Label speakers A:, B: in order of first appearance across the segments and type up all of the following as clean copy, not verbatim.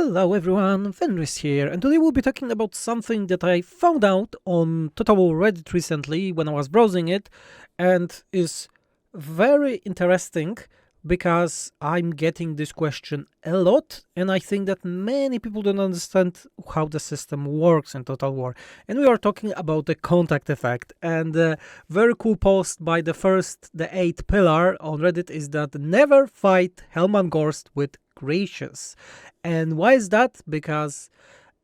A: Hello everyone, Fenris here, and today we'll be talking about something that I found out on totalwar Reddit recently when I was browsing it, and is very interesting because I'm getting this question a lot, and I think that many people don't understand how the system works in Total War. And we are talking about the contact effect, and a very cool post by the 8th pillar on Reddit is that never fight Helmangorst with Gracious. And why is that? Because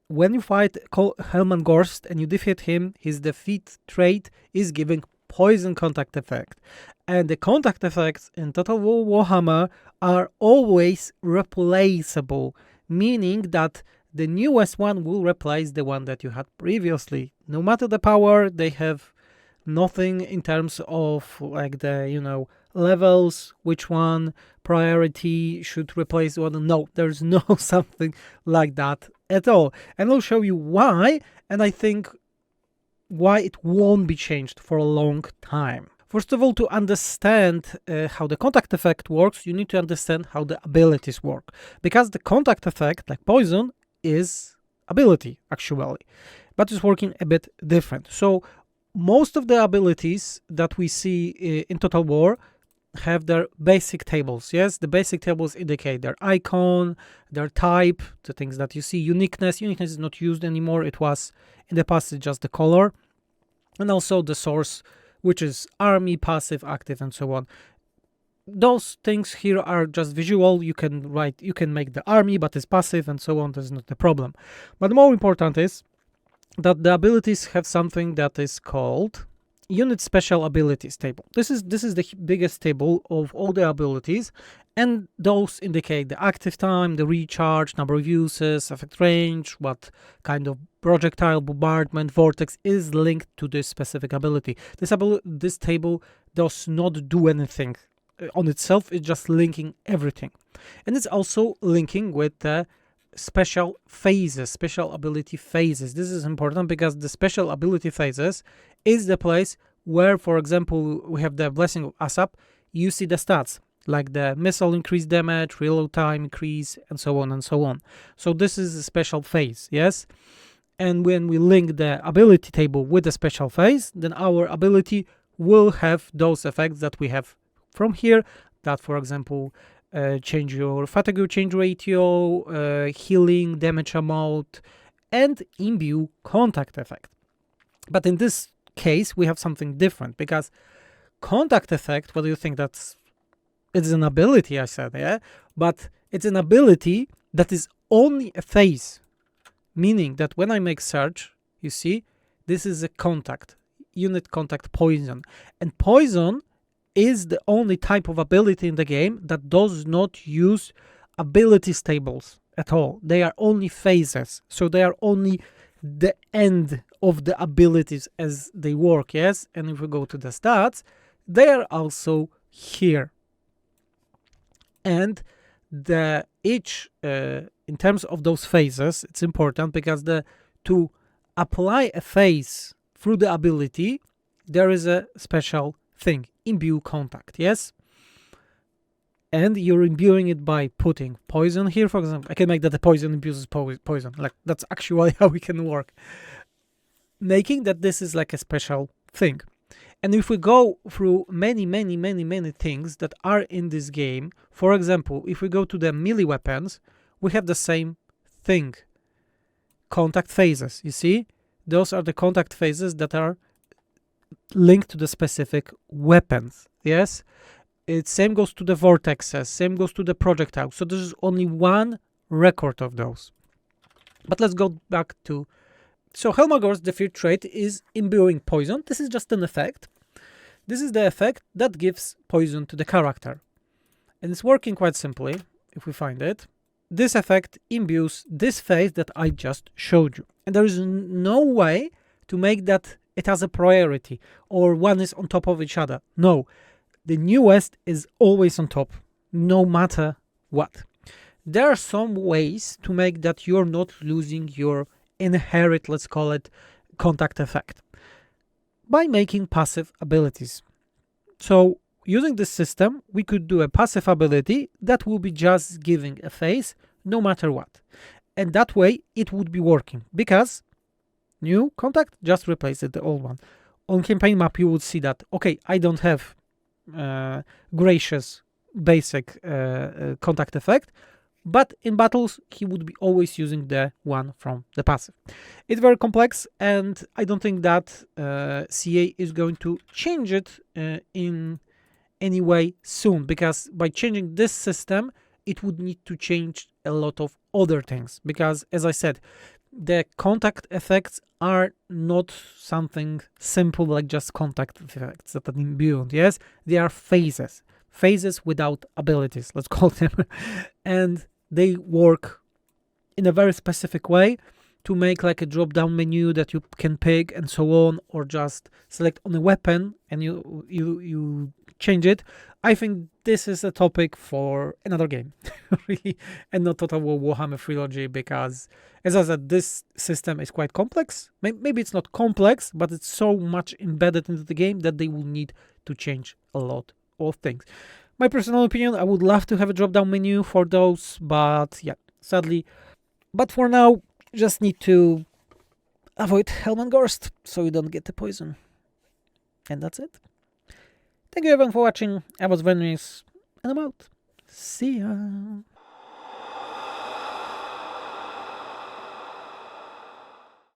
A: when you fight Helmangorst and you defeat him, his defeat trait is giving poison contact effect. And the contact effects in Total War Warhammer are always replaceable, meaning that the newest one will replace the one that you had previously. No matter the power, they have nothing in terms of like the levels, which one priority should replace one. No, there's no something like that at all. And I'll show you why, and I think why it won't be changed for a long time. First of all, to understand how the contact effect works, you need to understand how the abilities work. Because the contact effect, like poison, is ability, actually. But it's working a bit different. So most of the abilities that we see in Total War have their basic tables. Yes, the basic tables indicate their icon, their type, the things that you see. Uniqueness is not used anymore. It was in the past, it's just the color. And also the source, which is army, passive, active, and so on. Those things here are just visual. You can make the army, but it's passive and so on. That's not the problem. But more important is that the abilities have something that is called unit special abilities table. This is the biggest table of all the abilities, and those indicate the active time, the recharge, number of uses, effect range, what kind of projectile, bombardment, vortex is linked to this specific ability. This table does not do anything on itself. It's just linking everything, and it's also linking with the special phases, special ability phases. This is important because the special ability phases is the place where, for example, we have the Blessing of Asap. You see the stats like the missile increase damage, reload time increase, and so on and so on. So this is a special phase, yes? And when we link the ability table with the special phase, then our ability will have those effects that we have from here, that, for example, change your fatigue change ratio, healing, damage amount, and imbue contact effect. But in this case, we have something different, because contact effect, what do you think? It's an ability, I said, yeah? But it's an ability that is only a phase, meaning that when I make search, you see, this is a contact, unit contact poison. And poison is the only type of ability in the game that does not use abilities tables at all. They are only phases. So they are only the end of the abilities as they work, yes? And if we go to the stats, they are also here. And in terms of those phases, it's important because to apply a phase through the ability, there is a special thing, imbue contact, yes? And you're imbuing it by putting poison here, for example. I can make that the poison imbues poison. Like, that's actually how we can work. Making that this is like a special thing. And if we go through many things that are in this game, for example, if we go to the melee weapons, we have the same thing. Contact phases, you see? Those are the contact phases that are linked to the specific weapons, yes? Same goes to the vortexes, same goes to the projectile. So this is only one record of those. But let's go back to... So Helmangorst's defeat trait is imbuing poison. This is just an effect. This is the effect that gives poison to the character. And it's working quite simply, if we find it. This effect imbues this phase that I just showed you. And there is no way to make that it has a priority or one is on top of each other. No, the newest is always on top, no matter what. There are some ways to make that you're not losing your inherent, let's call it, contact effect by making passive abilities. So using this system, we could do a passive ability that will be just giving a phase no matter what. and that way it would be working, because new contact, just replace it, the old one. On campaign map, you would see that, okay, I don't have gracious basic contact effect, but in battles, he would be always using the one from the passive. It's very complex, and I don't think that CA is going to change it in any way soon, because by changing this system, it would need to change a lot of other things, because, as I said, the contact effects are not something simple like just contact effects that are imbued. Yes, they are phases without abilities, let's call them, and they work in a very specific way to make like a drop-down menu that you can pick and so on, or just select on a weapon and you change it. I think this is a topic for another game, really, and not Total War Warhammer Trilogy, because, as I said, this system is quite complex. Maybe it's not complex, but it's so much embedded into the game that they will need to change a lot of things. My personal opinion, I would love to have a drop-down menu for those, but yeah, sadly. But for now, just need to avoid Helmengorst so you don't get the poison. And that's it. Thank you everyone for watching. I was Venice, and I'm out. See ya.